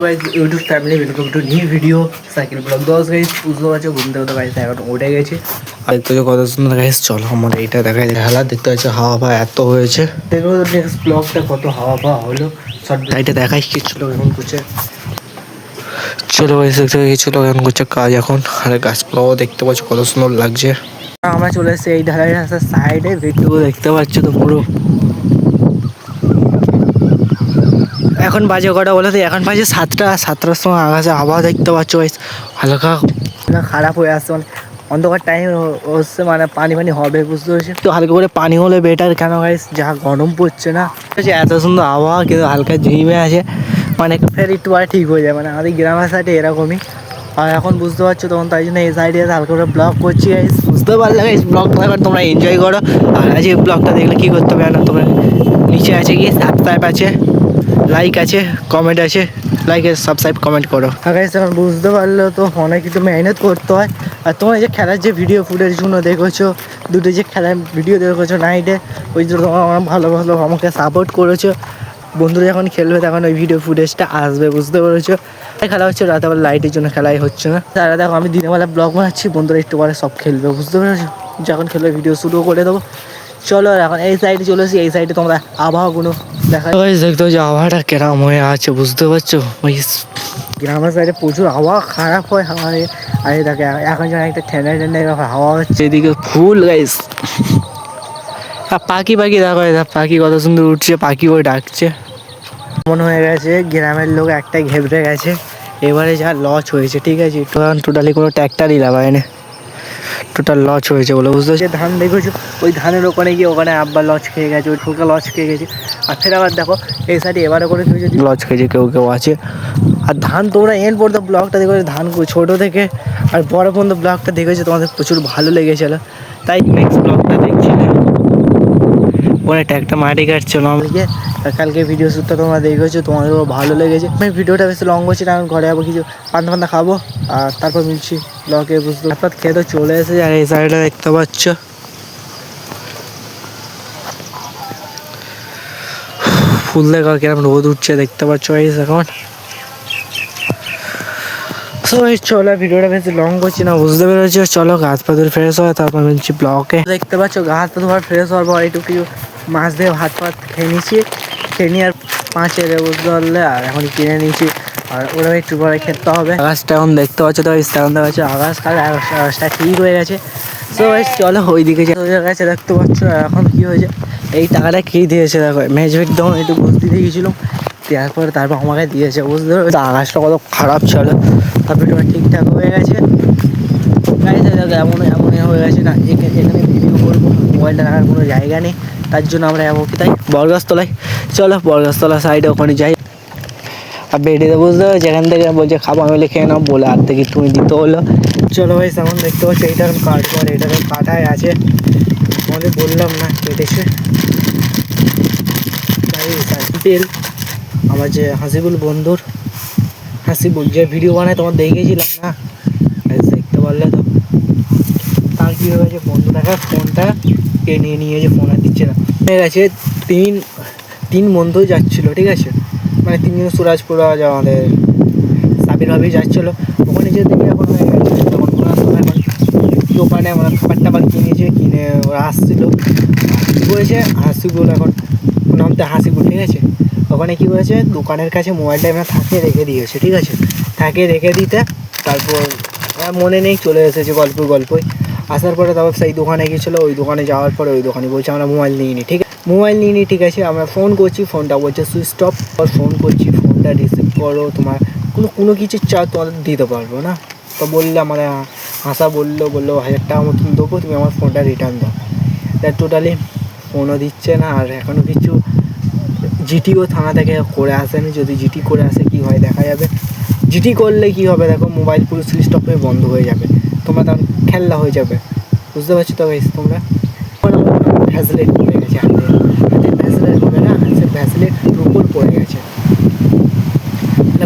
Guys YouTube family welcome to new video cycle blog 10 guys বুঝতে পারছো ঘুমতে হতে guys এখন উঠে গেছি আর তো কত সুন্দর গাইস চলো আমার এইটা দেখাই খেলা দেখতে পাচ্ছ হাওয়া ভাই এত হয়েছে দেখো নেক্সট ব্লগটা কত হাওয়া ভাওয়া হলো শর্ট লাইটে দেখাই কিছু লোক এখন করছে চলো গাইস দেখতে কিছু লোক এখন করছে কাজ এখন আর গাছপালাও দেখতে পাচ্ছ কত সুন্দর লাগছে আমরা চলে এসেছি এই ঢালাই রাস্তার সাইডে ভিডিও দেখতে পাচ্ছ তো পুরো এখন বাজে কটা বলে তো এখন বাজে সাতটার সময় আকাশে আবহাওয়া দেখতে পাচ্ছ হালকা খারাপ হয়ে আসছে মানে অন্ধকার টাইম হচ্ছে মানে পানি হবে বুঝতে পারছি তো হালকা করে পানি হলে বেটার কেন গাইস যা গরম পড়ছে না এত সুন্দর আবহাওয়া কিন্তু হালকা ঝিমে আছে মানে ফের একটু আর ঠিক হয়ে যায় মানে আমাদের গ্রামের সাইডে এরকমই আর এখন বুঝতে পারছো তখন তাই জন্য এই সাইডে হালকা করে ব্লগ করছি গাইস বুঝতে পারলে গাইস ব্লগটা এবার তোমরা এনজয় করো আর আজ এই ব্লগটা দেখলে কী করতে হবে না তোমরা নিচে আছে কি সাবস্ক্রাইব আছে লাইক আছে কমেন্ট আছে লাইক সাবস্ক্রাইব কমেন্ট করো গাইস এখন বুঝতে পারলো তো অনেক কিছু মেহনত করতে হয় আর তোমার যে খেলার যে ভিডিও ফুটেজগুলো দেখেছো দুটো যে খেলার ভিডিও দেখেছো নাইটে ওই জন্য তোমরা ভালো আমাকে সাপোর্ট করেছো বন্ধুরা যখন খেলবে তখন ওই ভিডিও ফুটেজটা আসবে বুঝতে পেরেছো খেলা হচ্ছে রাতে আবার লাইটের জন্য খেলাই হচ্ছে না তারা দেখো আমি দিনের বেলা ব্লগ বানাচ্ছি বন্ধুরা একটু পরে সব খেলবে বুঝতে পেরেছো যখন খেলবে ভিডিও শুরু করে দেবো চলো এখন এই সাইডে চলে এসেছি এই সাইডে তোমরা আবহাওয়াগুলো দেখা দেখতে যে আবহাওয়াটা কেরাম হয়ে আছে বুঝতে পারছো ওই গ্রামের সাইডে প্রচুর আবহাওয়া খারাপ হয় আমাদের আর দেখে এখন যেন একটা ঠান্ডা হাওয়া হচ্ছে এদিকে ফুল গাইস আর পাখি দেখো পাখি কত সুন্দর উঠছে পাখি ওই ডাকছে মনে হয়ে গেছে গ্রামের লোক একটাই ঘেবড়ে গেছে এবারে যা লস হয়েছে ঠিক আছে টোটালি কোনো ট্র্যাক্টারই লাগায় না টোটাল লস হয়েছে বলে বুঝতে পারছি ধান দেখেছো ওই ধানের ওখানে গিয়ে ওখানে আব্বা লস খেয়ে গেছে ওই ঠোকা লস খেয়ে গেছে আর ফের আবার দেখো এই সাইডে এবারে করে যদি লস খেয়েছে কেউ আছে আর ধান তোমরা এন পর্যন্ত ব্লগটা দেখেছো ধান ছোটো থেকে আর বড় পর্যন্ত ব্লগটা দেখেছো তোমাদের প্রচুর ভালো লেগেছিলো তাই নেক্সট ব্লগটা দেখছিলে ওখানে একটা মাটি কাটছিল আমাকে কালকে ভিডিও শ্যুটটা তোমরা দেখেছো তোমাদেরও ভালো লেগেছে আমি ভিডিওটা বেশি লং করছি না আমি ঘরে যাবো কিছু পান্তা খাবো আর তারপর মিলছি ব্লগে বুঝতে তারপর খেয়ে তো চলে এসেছে আর এই সাইডে দেখতে পাচ্ছ ফুল দেখা কিরম রোদ উঠছে দেখতে পাচ্ছ এখন চলো ভিডিওটা বেশি লং করছি না বুঝতে পেরেছো চলো গাছ পাতুর ফ্রেশ হয় তারপর মিলছি ব্লকে দেখতে পাচ্ছ গাছ পাতুর ফ্রেশ হওয়ার পর একটু কিছু মাছ দিয়ে ভাত খেয়ে নিয়েছি খেয়ে নিয়ে আর পাঁচে বুঝতে পারলে আর এখন কিনে নিয়েছি আর ওরা একটু পরে খেতে হবে আকাশটা এখন দেখতে পাচ্ছ তো এখন দেখা যাচ্ছে আকাশ কাল আকাশটা ঠিক হয়ে গেছে তো চলো ওইদিকে গেছে দেখতে পাচ্ছ এখন কি হয়েছে এই টাকাটা খেয়ে দিয়েছে দেখো মেজবিক তখন একটু বুঝতে দিয়ে গেছিলাম দেওয়ার পরে তারপর আমাকে দিয়েছে বুঝতে পারছো আকাশটা কত খারাপ ছিল তারপর তোমার ঠিকঠাক হয়ে গেছে এমন হয়ে গেছে না এখানে ভিডিও করবো মোবাইলটা রাখার কোনো জায়গা নেই তার জন্য আমরা যাবো কি তাই বরগাছতলায় চলো বরগাছতলা সাইডে ওখানে যাই আর বেডে বুঝতে পারছো যেখান থেকে বলছে খাবো আমি লিখে নাও বলে আর থেকে তুমি দিতে হলো চলো ভাই এখন দেখতে পাচ্ছ এইটার কাটবো আর এটার কাটায় আছে তোমাদের বললাম না কেটেছে তেল আমার যে হাসিবুল বন্ধুর হাসিবুল যে ভিডিও বানায় তোমার দেখেছিলাম না দেখতে পারলে তো তার কী হয়ে গেছে বন্ধু দেখার ফোনটা কে নিয়ে যে ফোন আর দিচ্ছে না হয়ে গেছে তিন বন্ধু যাচ্ছিলো ঠিক আছে মানে তিনজন সুরাজপুর আমাদের সাবির ভাবি যাচ্ছিলো ওখানে যে দেখি এখন হয়ে গেছে তখন ওরা এখন দোকানে আমরা খাবার কিনে ওরা আসছিলো কী করেছে হাসিবুল এখন নামতে হাসিবুল ঠিক আছে ওখানে কী করেছে দোকানের কাছে মোবাইলটা আমরা থাকে রেখে দিয়েছে ঠিক আছে থাকে রেখে দিতে তারপর মনে নেই চলে এসেছে গল্পই আসার পরে তারপর সেই দোকানে গিয়েছিলো ওই দোকানে যাওয়ার পরে ওই দোকানে বলছে আমরা মোবাইল নিইনি ঠিক আছে আমরা ফোন করছি ফোনটা বলছে সুইচ অফ ফোন করছি ফোনটা রিসিভ করো তোমার কোনো কিছু চাও তোমাদের দিতে পারবো না তো বললাম মানে হাসা বললো 1000 টাকা মতন দেবো তুমি আমার ফোনটা রিটার্ন দাও তাই টোটালি ফোনও দিচ্ছে না আর এখনও কিছু জিটিও থানা থেকে করে আসেনি যদি জিটি করে আসে কি হয় দেখা যাবে জিটি করলে কি হবে দেখো মোবাইল পুরো সুইচ অফ হয়ে বন্ধ হয়ে যাবে তোমরা তখন খেলা হয়ে যাবে বুঝতে পারছো তো গাইস তোমরা ভ্যাসলেট পড়ে গেছে হাতে ভ্যাসলেট হবে না ভ্যাসলেট উপর পড়ে গেছে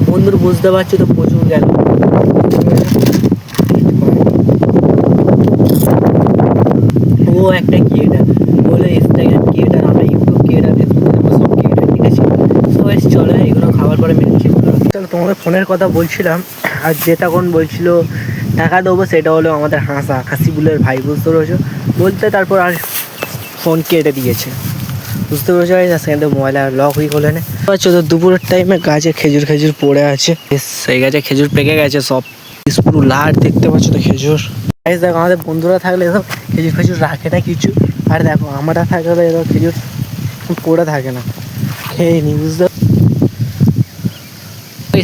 বন্ধুর বুঝতে পারছো তো প্রচুর গেল ও একটা ক্রিয়েটার বলে ইনস্টাগ্রাম ক্রিয়েটার আমরা ইউটিউব ক্রিয়েটার ফেসবুক সব ক্রিয়েটার ঠিক আছে চলো এগুলো খাওয়ার পরে মিলছি চলো তোমার আমাদের ফোনের কথা বলছিলাম, আর যে তখন বলছিল টাকা দেবো, সেটা হলো আমাদের হাসিবুলের ভাই, বুঝতে পেরেছো? বলতে তারপর আর ফোন কেটে দিয়েছে, বুঝতে পেরেছো? সেখান থেকে মোবাইল আর লক হয়ে খোলে না। আচ্ছা, তো দুপুরের টাইমে গাছে খেজুর পড়ে আছে, সেই গাছে খেজুর পেকে গেছে সব, পুরো লাট দেখতে পাচ্ছ তো খেজুর। দেখো আমাদের বন্ধুরা থাকলে এসব খেজুর রাখে না কিছু, আর দেখো আমরা থাকলে এসব খেজুর পড়ে থাকে না, খেয়ে নি, বুঝতে?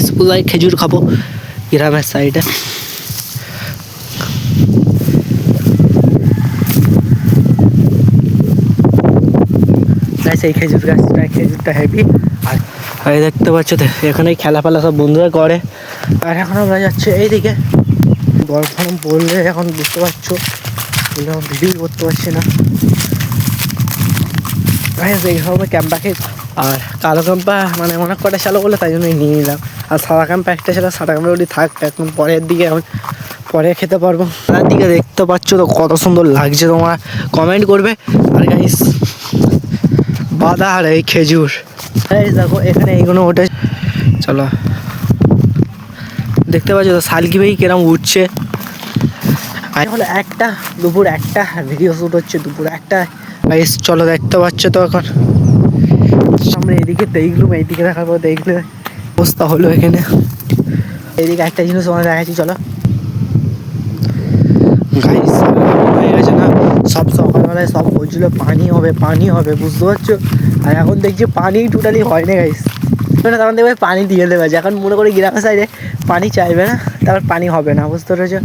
স্কুলে খেজুর খাবো গ্রামের সাইডে। সেই খেজুরটা হেভি। আর দেখতে পাচ্ছ তো এখানে খেলা ফেলা সব বন্ধুরা করে। আর এখন আমরা যাচ্ছি এইদিকে, গরম পড়লে এখন বুঝতে পারছো ভিডিও করতে পারছি না। এইভাবে ক্যাম্পা খেয়ে, আর কালো ক্যাম্পা মানে অনেক কটা চালু করলে তাই জন্যই নিয়ে নিলাম। আর সাদা ক্যাম্পা একটা ছিল, সাদা ক্যাম্পা ওটি থাক, এখন পরের দিকে এখন পরে খেতে পারবো। তার দিকে দেখতে পাচ্ছ তো কত সুন্দর লাগছে, তোমার কমেন্ট করবে। আর গাইস বাদা আর এই খেজুর, দেখো এখানে এইগুলো ওঠে, চলো দেখতে পাচ্ছ তো শালকি ভাই কিরম উঠছে। আর এখন দুপুর একটা ভিডিও শ্যুট হচ্ছে, দুপুর একটা। গাইস চলো দেখতে পাচ্ছ তো এখন আমরা এদিকে দেখলাম, এইদিকে দেখার পর দেখলে অবস্থা হলো এখানে। এইদিকে একটা জিনিস তোমাদের দেখাচ্ছি, চলো গাইস হয়ে গেছে না, সব সকালবেলায় সব বলছিল পানি হবে, বুঝতে পারছো? আর এখন দেখছি পানি টোটালি হয় না গাইস। তখন দেখবে পানি দিয়ে দেবে, এখন মনে করি গ্রামের সাইডে পানি চাইবে না, তারপর পানি হবে না, বুঝতে পেরেছো?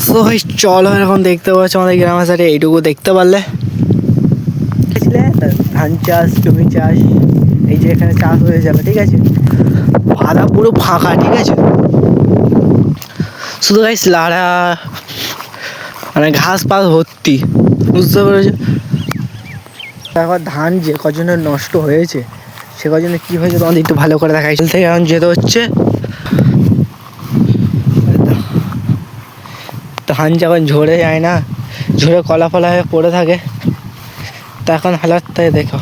তো চলো এখন দেখতে পাচ্ছ আমাদের গ্রামের সাইডে এইটুকু দেখতে পারলে ধান চাষ, জমি চাষ, এই যে এখানে চাষ হয়ে যাবে, ঠিক আছে? বাদা পুরো ফাঁকা, ঠিক আছে? শুধু গাইস লাড়া মানে ঘাস পাস ভর্তি, বুঝতে পেরেছো? তারপর ধান যে কজনের নষ্ট হয়েছে, সে কজনে কী হয়েছে তোমাদের একটু ভালো করে দেখাই। থেকে এখন যেতে হচ্ছে, ধান যখন ঝরে যায় না, ঝরে কলা ফলা হয়ে পড়ে থাকে, তখন হালাতটাই দেখো,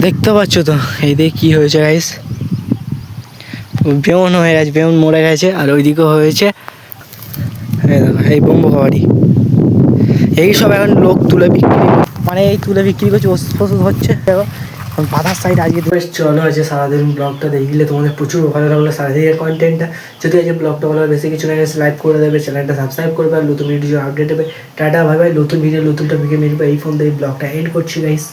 দেখতে পাচ্ছ তো এই দিকে কী হয়েছে গাইস, বেউন হয়ে গেছে, বেউন মরে গেছে। আর ওইদিকেও হয়েছে, এই দেখো এই বোম্বাবাড়ি, এই সব এখন লোক তুলে বিক্রি, মানে এই তুলে বিক্রি করছে, ওষুধ হচ্ছে। দেখো বাধার সাইড আজকে চলো আছে সারাদিন ব্লগটা দেখলে তোমাদের প্রচুর ভালো লাগলো সারাদিনের কন্টেন্টটা। যদি আজকে ব্লগটা ভালো বেশি কিছু না লাইক করে দেবে, চ্যানেলটা সাবস্ক্রাইব করবে, আর নতুন ভিডিও আপডেট দেবে। টাটা ভাই ভাই, নতুন ভিডিও নতুন টপিকে মিলবে। এই ফোন দিয়ে ব্লগটা এন্ড করছি গাইস।